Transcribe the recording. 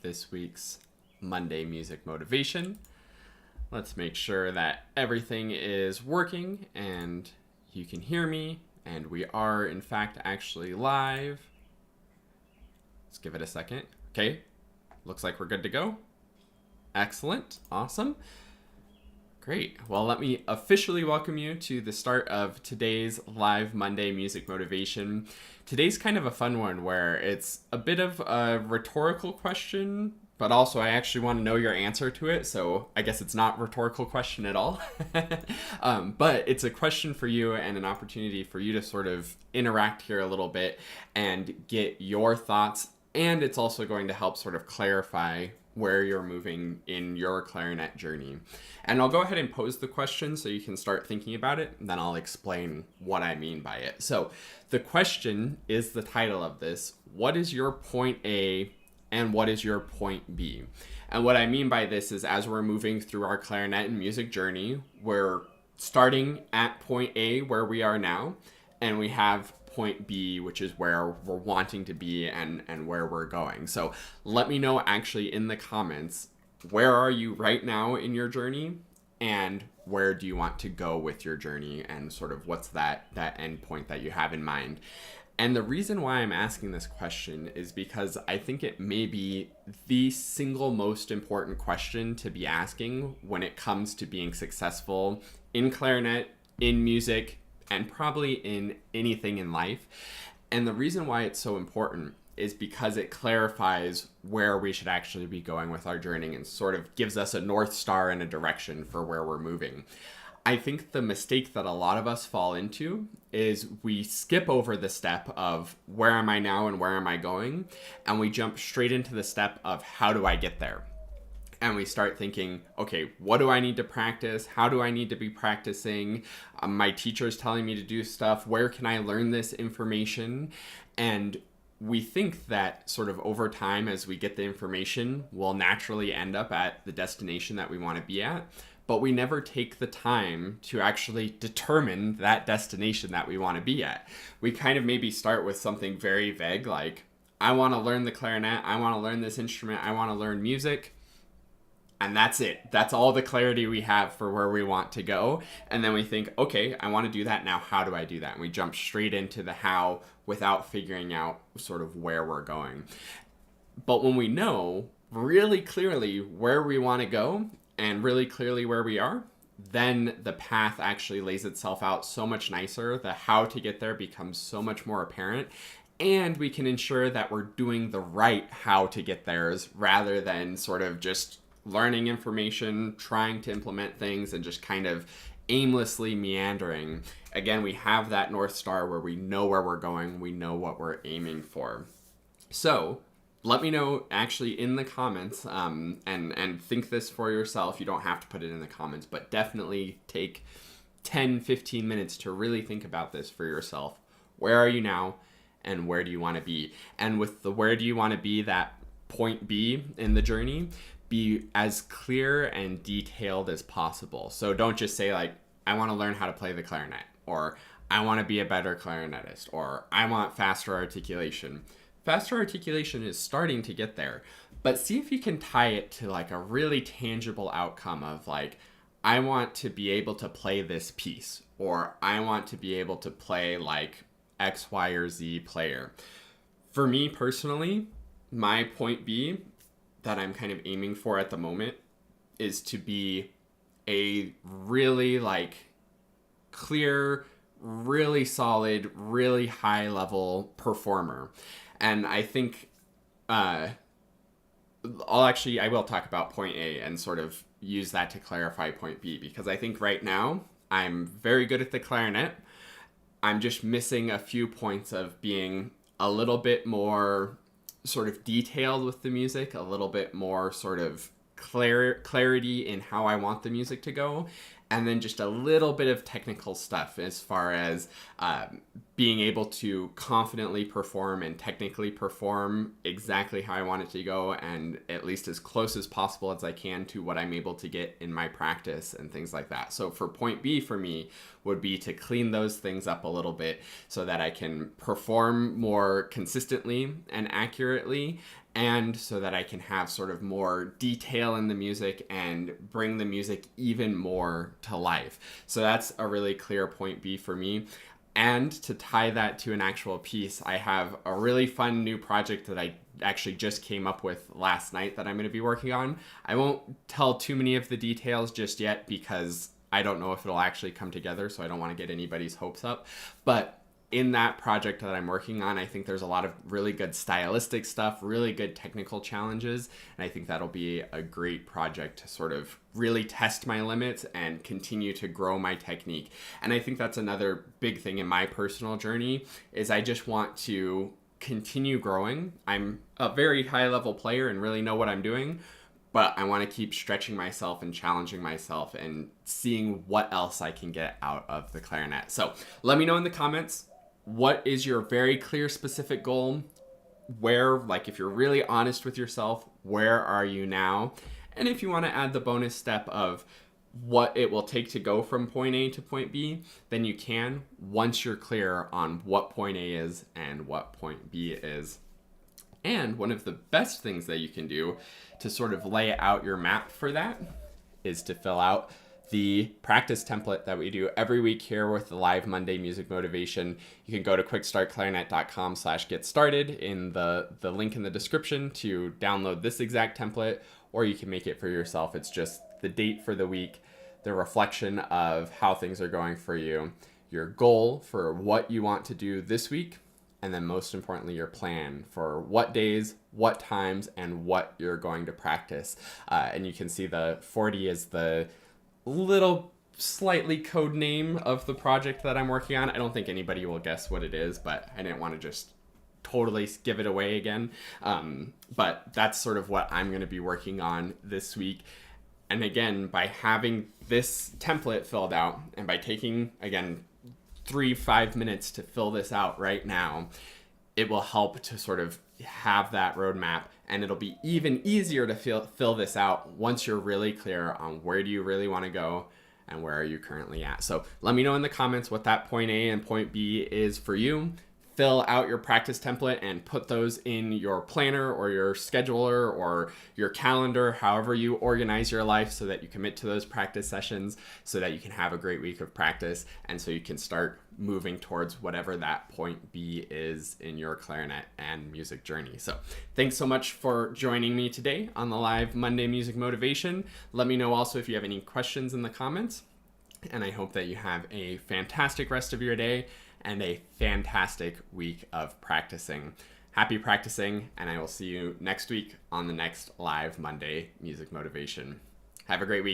this week's Monday Music Motivation. Let's make sure that everything is working and you can hear me, and we are in fact actually live. Let's give it a second. Okay, looks like we're good to go. Excellent, awesome. Great. Well, let me officially welcome you to the start of today's live Monday Music Motivation. Today's kind of a fun one where it's a bit of a rhetorical question, but also I actually want to know your answer to it, so I guess it's not a rhetorical question at all. But it's a question for you and an opportunity for you to sort of interact here a little bit and get your thoughts, and it's also going to help sort of clarify where you're moving in your clarinet journey. And I'll go ahead and pose the question so you can start thinking about it, and then I'll explain what I mean by it. So the question is the title of this: what is your point A and what is your point B? And what I mean by this is, as we're moving through our clarinet and music journey, we're starting at point A, where we are now, and we have point B, which is where we're wanting to be and where we're going. So let me know actually in the comments, where are you right now in your journey, and where do you want to go with your journey, and sort of what's that end point that you have in mind. And the reason why I'm asking this question is because I think it may be the single most important question to be asking when it comes to being successful in clarinet, in music, and probably in anything in life. And the reason why it's so important is because it clarifies where we should actually be going with our journey and sort of gives us a North Star and a direction for where we're moving. I think the mistake that a lot of us fall into is we skip over the step of where am I now and where am I going, and we jump straight into the step of how do I get there. And we start thinking, okay, what do I need to practice? How do I need to be practicing? My teacher's telling me to do stuff. Where can I learn this information? And we think that sort of over time, as we get the information, we'll naturally end up at the destination that we want to be at. But we never take the time to actually determine that destination that we want to be at. We kind of maybe start with something very vague, like, I want to learn the clarinet. I want to learn this instrument. I want to learn music. And that's it. That's all the clarity we have for where we want to go. And then we think, okay, I want to do that now. How do I do that? And we jump straight into the how without figuring out sort of where we're going. But when we know really clearly where we want to go and really clearly where we are, then the path actually lays itself out so much nicer. The how to get there becomes so much more apparent. And we can ensure that we're doing the right how to get there's rather than sort of just learning information, trying to implement things, and just kind of aimlessly meandering. Again, we have that North Star where we know where we're going, we know what we're aiming for. So let me know actually in the comments, and think this for yourself. You don't have to put it in the comments, but definitely take 10-15 minutes to really think about this for yourself. Where are you now, and where do you want to be? And with the where do you want to be, that point B in the journey, be as clear and detailed as possible. So don't just say like, I want to learn how to play the clarinet, or I want to be a better clarinetist, or I want faster articulation. Faster articulation is starting to get there, but see if you can tie it to like a really tangible outcome of like, I want to be able to play this piece, or I want to be able to play like X, Y, or Z player. For me personally, my point B that I'm kind of aiming for at the moment is to be a really like clear, really solid, really high level performer. And I think I will talk about point A and sort of use that to clarify point B, because I think right now I'm very good at the clarinet. I'm just missing a few points of being a little bit more sort of detailed with the music, a little bit more sort of clarity in how I want the music to go. and then just a little bit of technical stuff as far as being able to confidently perform and technically perform exactly how I want it to go, and at least as close as possible as I can to what I'm able to get in my practice and things like that. So for point B for me would be to clean those things up a little bit so that I can perform more consistently and accurately, and so that I can have sort of more detail in the music and bring the music even more to life. So that's a really clear point B for me. And to tie that to an actual piece, I have a really fun new project that I actually just came up with last night that I'm going to be working on. I won't tell too many of the details just yet because I don't know if it'll actually come together, so I don't want to get anybody's hopes up. But in that project that I'm working on, I think there's a lot of really good stylistic stuff, really good technical challenges, and I think that'll be a great project to sort of really test my limits and continue to grow my technique. And I think that's another big thing in my personal journey is I just want to continue growing. I'm a very high level player and really know what I'm doing, but I want to keep stretching myself and challenging myself and seeing what else I can get out of the clarinet. So let me know in the comments, what is your very clear, specific goal? Where, like, if you're really honest with yourself, where are you now? And if you want to add the bonus step of what it will take to go from point A to point B, then you can, once you're clear on what point A is and what point B is. And one of the best things that you can do to sort of lay out your map for that is to fill out the practice template that we do every week here with the live Monday Music Motivation. You can go to quickstartclarinet.com/get started in the link in the description to download this exact template, or you can make it for yourself. It's just the date for the week, the reflection of how things are going for you, your goal for what you want to do this week, and then most importantly, your plan for what days, what times, and what you're going to practice. And you can see the 40 is the little slightly code name of the project that I'm working on. I don't think anybody will guess what it is, but I didn't want to just totally give it away again. But that's sort of what I'm going to be working on this week. And again, by having this template filled out and by taking, again, 3-5 minutes to fill this out right now, it will help to sort of have that roadmap, and it'll be even easier to fill this out once you're really clear on where do you really want to go and where are you currently at. So let me know in the comments what that point A and point B is for you. Fill out your practice template and put those in your planner or your scheduler or your calendar, however you organize your life, so that you commit to those practice sessions, so that you can have a great week of practice, and so you can start moving towards whatever that point B is in your clarinet and music journey. So thanks so much for joining me today on the live Monday Music Motivation. Let me know also if you have any questions in the comments, and I hope that you have a fantastic rest of your day and a fantastic week of practicing. Happy practicing, and I will see you next week on the next live Monday Music Motivation. Have a great week.